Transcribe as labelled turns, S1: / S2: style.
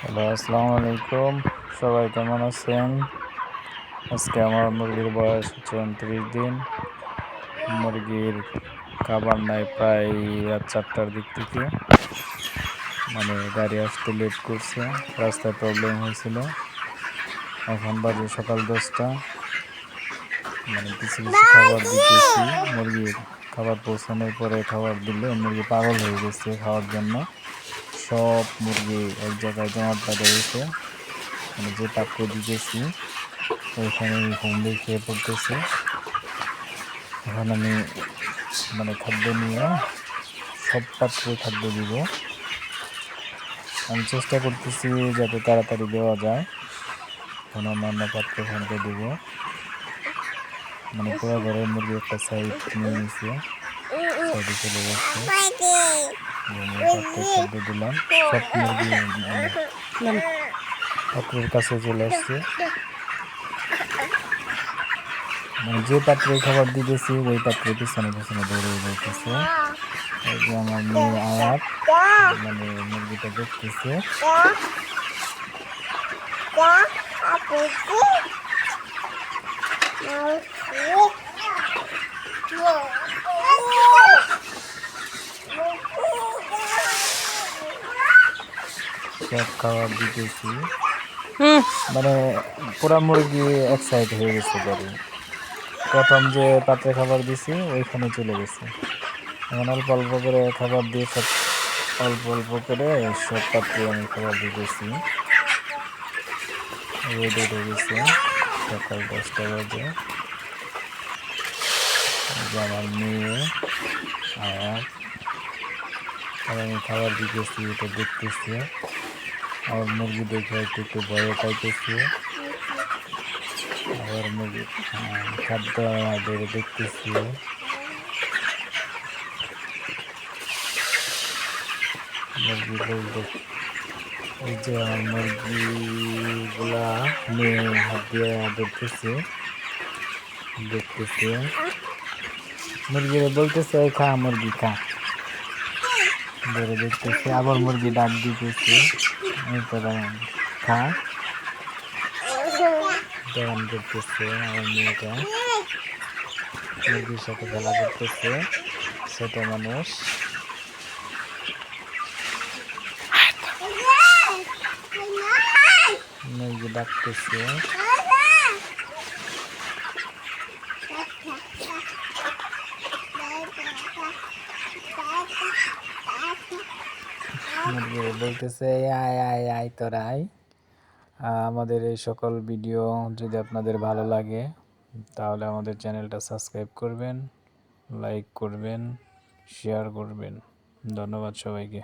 S1: Hello, আসসালামু আলাইকুম। সবাই কেমন আছেন? আজকে আমার মুরগির বয়স হচ্ছে 29 দিন। মুরগির খাবার নাই প্রায় রাত 4টার দিক থেকে। মানে গাড়ি আসতে লেট করছে, রাস্তায় প্রবলেম হয়েছিল। এখন বাজে সকাল 10টা। মানে কিছু কিছু খাবার দিতেছি। মুরগির খাবার পৌঁছানোর পরে খাবার দিলে মুরগি পাগল হয়ে গেছে খাওয়ার জন্য। সব মুরগি এক জায়গায় জমাট বাঁধা গেছে। মানে যে পাত্রে দিতেছি ওইখানে হুমড়ি খেয়ে পড়তেছে। এখন আমি মানে খাদ্য নিয়ে সব পাত্রে খাদ্য দিব। আমি চেষ্টা করতেছি যাতে তাড়াতাড়ি দেওয়া যায়। এখন অন্যান্য পাত্রে খাদ্য দিব। মানে পুরো ঘরের মুরগি একটা সাইড নিয়ে নিছে, সাইডে চলে যাচ্ছে। পাত্রে খাদ্য দিলাম, সব মুরগি মানে পাত্রের কাছে চলে আসছে। মানে যে পাত্রে খাবার দিতেছি ওই পাত্রে পিছনে পিছনে দৌড়ে যাইতেছে। এই যে আমার মেয়ে আয়াত মানে মুরগিটা দেখতেছে। সব খাবার দিতেছি, মানে পুরা মুরগি এক সাইড হয়ে গেছে গাড়ি। প্রথম যে পাত্রে খাবার দিছি ওইখানে চলে গেছে। এখন অল্প অল্প করে খাবার দিয়ে সব অল্প অল্প করে সব পাত্রে আমি খাবার দিতেছি। রোদ উঠে গেছে, সকাল 10টা বাজে। আমার মেয়ে আয়াত আর আমি খাবার দিতেছি, এটা দেখতেছি। আর মুরগি দেখে একটু একটু ভয় পাইতেছি। আবার মুরগি খাদ্য ধরে দেখতেছি। মুরগি বলতে এই যে আমার মুরগিগুলা নিয়ে হাত দিয়ে ধরতেছে, দেখতেছে। মুরগিরা বলতেছে খা, মুরগি খা, ধরে দেখতেছে। আবার মুরগি ডাক দিতেছে, খা, দেওয়ান করতেছে। আমার মেয়েটা মুরগির সাথে খেলা করতেছে, ছোট মানুষ। মুরগি ডাকতেছে। মুরগিরা বলতেছে আয় আয় আয় তোরা আয়। আমাদের এই সকল ভিডিও যদি আপনাদের ভালো লাগে তাহলে আমাদের চ্যানেলটা সাবস্ক্রাইব করবেন, লাইক করবেন, শেয়ার করবেন। ধন্যবাদ সবাইকে।